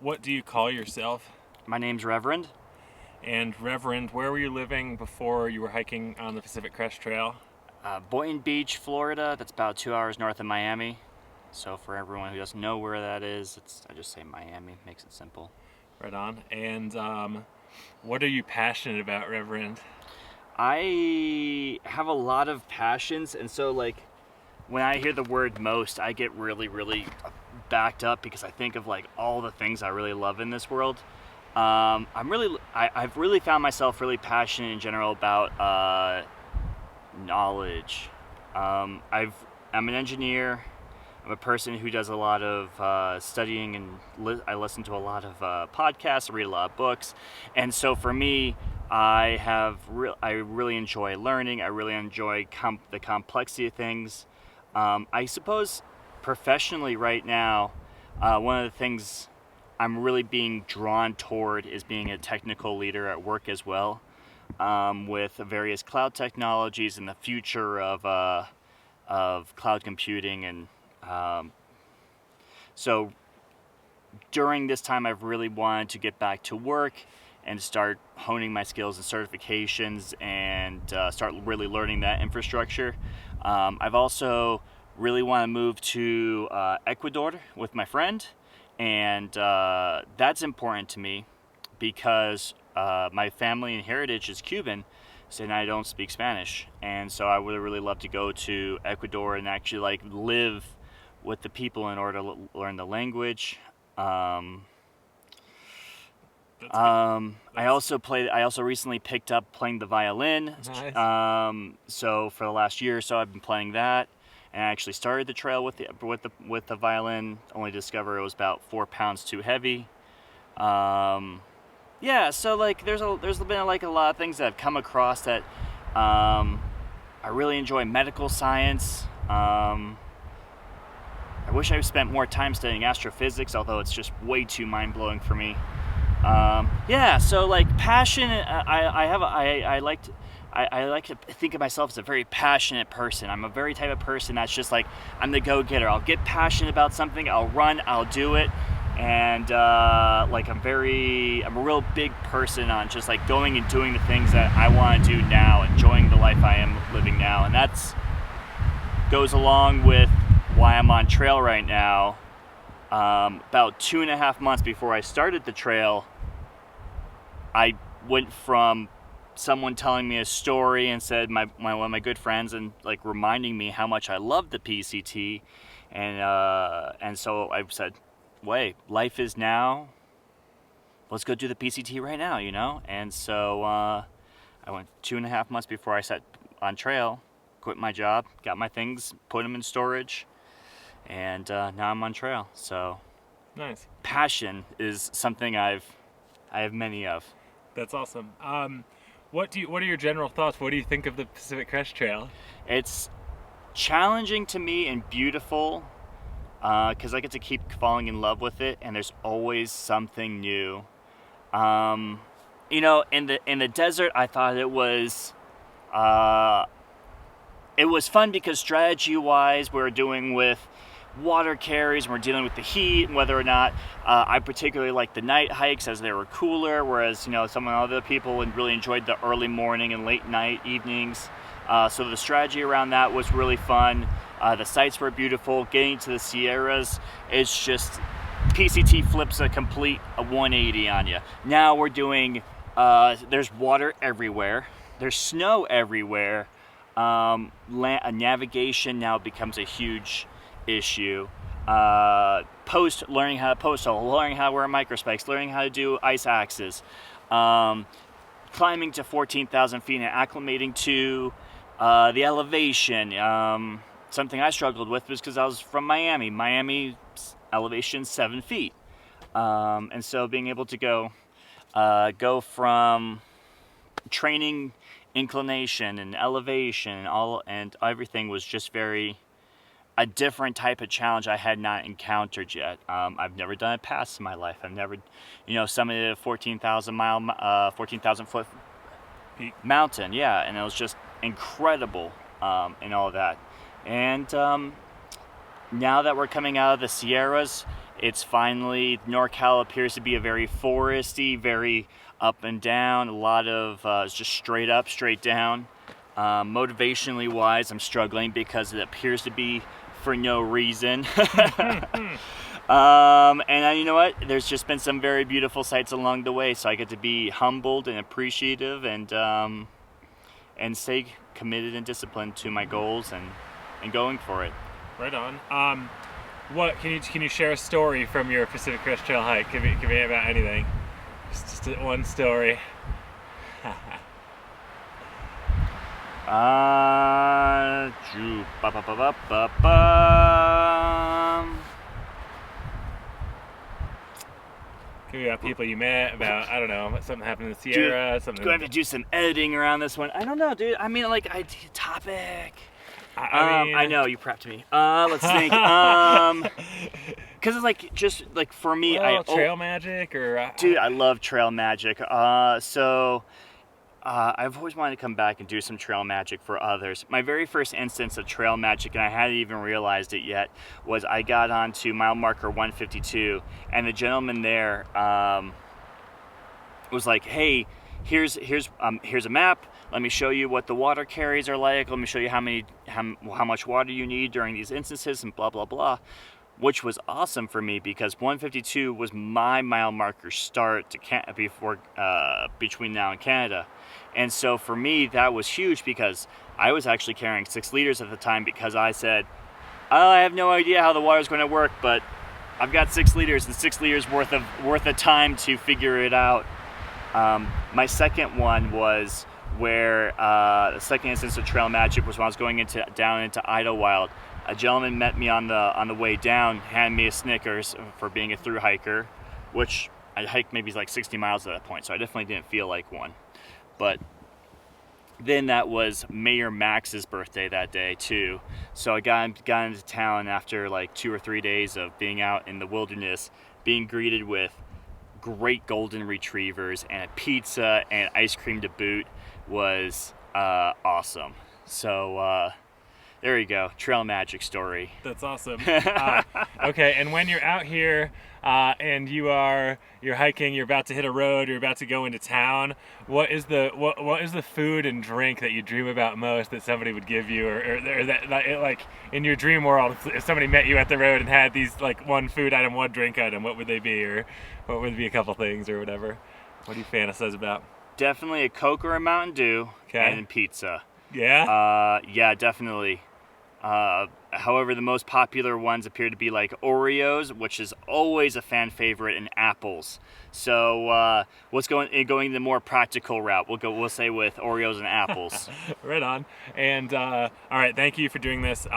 What do you call yourself? My name's Reverend. And Reverend, where were you living before you were hiking on the Pacific Crest Trail? Boynton Beach, Florida. That's about 2 hours north of Miami. So for everyone who doesn't know where that is, I just say Miami. Makes it simple. Right on. And what are you passionate about, Reverend? I have a lot of passions, and so when I hear the word most, I get really, really backed up because I think of all the things I really love in this world. I've really found myself really passionate in general about knowledge. I'm an engineer. I'm a person who does a lot of studying, and I listen to a lot of podcasts. I read a lot of books, and so for me, I really enjoy learning. I really enjoy the complexity of things. I suppose professionally right now, one of the things I'm really being drawn toward is being a technical leader at work as well, with various cloud technologies and the future of cloud computing. And so during this time, I've really wanted to get back to work and start honing my skills and certifications and start really learning that infrastructure. I've also really want to move to Ecuador with my friend, and that's important to me because my family and heritage is Cuban, and I don't speak Spanish, and so I would really love to go to Ecuador and actually live with the people in order to learn the language. I also recently picked up playing the violin. Nice. So for the last year or so, I've been playing that, and I actually started the trail with the violin. Only to discover it was about 4 pounds too heavy. Yeah, so there's been a lot of things that I've come across that I really enjoy. Medical science. I wish I spent more time studying astrophysics, although it's just way too mind-blowing for me. So passion. I like to think of myself as a very passionate person. I'm a very type of person that's just I'm the go-getter. I'll get passionate about something. I'll run. I'll do it. And I'm a real big person on just going and doing the things that I want to do now, enjoying the life I am living now, and that's goes along with why I'm on trail right now. About 2.5 months before I started the trail, I went from someone telling me a story and said one of my good friends and reminding me how much I loved the PCT, and so I said, "Wait, life is now. Let's go do the PCT right now," And so I went 2.5 months before I set on trail, quit my job, got my things, put them in storage, and now I'm on trail. So Nice. passion is something I have many of. That's awesome. What are your general thoughts? What do you think of the Pacific Crest Trail? It's challenging to me and beautiful because I get to keep falling in love with it, and there's always something new. In the desert, I thought it was fun because strategy-wise, we're doing with water carries, and we're dealing with the heat, and whether or not I particularly like the night hikes as they were cooler, whereas some other people really enjoyed the early morning and late night evenings. So the strategy around that was really fun. The sights were beautiful. Getting to the Sierras, it's just PCT flips a complete 180 on you. Now we're doing there's water everywhere, there's snow everywhere. Navigation now becomes a huge issue. Learning how to post hole, learning how to wear microspecs, learning how to do ice axes, climbing to 14,000 feet and acclimating to the elevation. Something I struggled with was because I was from Miami. Miami elevation 7 feet, and so being able to go from training inclination and elevation and everything was just a different type of challenge I had not encountered yet. I've never done a pass in my life. I've never, summited a 14,000 foot Peak. mountain. Yeah, and it was just incredible, and all that. And now that we're coming out of the Sierras, It's finally, NorCal appears to be a very foresty, very up and down, a lot of just straight up, straight down. Motivationally wise, I'm struggling because it appears to be for no reason. And you know what? There's just been some very beautiful sights along the way, so I get to be humbled and appreciative, and stay committed and disciplined to my goals and going for it. Right on. What can you share a story from your Pacific Crest Trail hike? Could be about anything. Just one story. Could be about people you met, about, I don't know, something happened in the Sierra, something. Do I have to do some editing around this one? I don't know, dude. I mean, like, topic. I know you prepped me. Let's think. Because it's like, just like for me, trail magic or. Dude, I love trail magic. I've always wanted to come back and do some trail magic for others. My very first instance of trail magic, and I hadn't even realized it yet, was I got onto mile marker 152, and the gentleman there was like, "Hey, here's a map. Let me show you what the water carries are like. Let me show you how much water you need during these instances, and blah blah blah." Which was awesome for me because 152 was my mile marker start to between now and Canada. And so for me, that was huge because I was actually carrying 6 liters at the time because I said, I have no idea how the water's going to work, but I've got 6 liters and 6 liters worth of time to figure it out. My second one was where the second instance of trail magic was when I was going down into Idlewild. A gentleman met me on the way down, handed me a Snickers for being a thru hiker, which I hiked maybe like 60 miles at that point, so I definitely didn't feel like one. But then that was Mayor Max's birthday that day too, so I got into town after like 2 or 3 days of being out in the wilderness, being greeted with great golden retrievers and a pizza and ice cream to boot was awesome. So there you go, trail magic story. That's awesome. Okay, and when you're out here and you're hiking, you're about to hit a road, you're about to go into town, what is the food and drink that you dream about most that somebody would give you, or that like in your dream world, if somebody met you at the road and had these like one food item, one drink item, what would they be, or what would be a couple things or whatever? What do you fantasize about? Definitely a Coke or a Mountain Dew. Okay. And pizza. Yeah? Yeah, definitely. However, the most popular ones appear to be like Oreos, which is always a fan favorite, and apples. So going the more practical route, we'll say with Oreos and apples. Right on. And all right, thank you for doing this.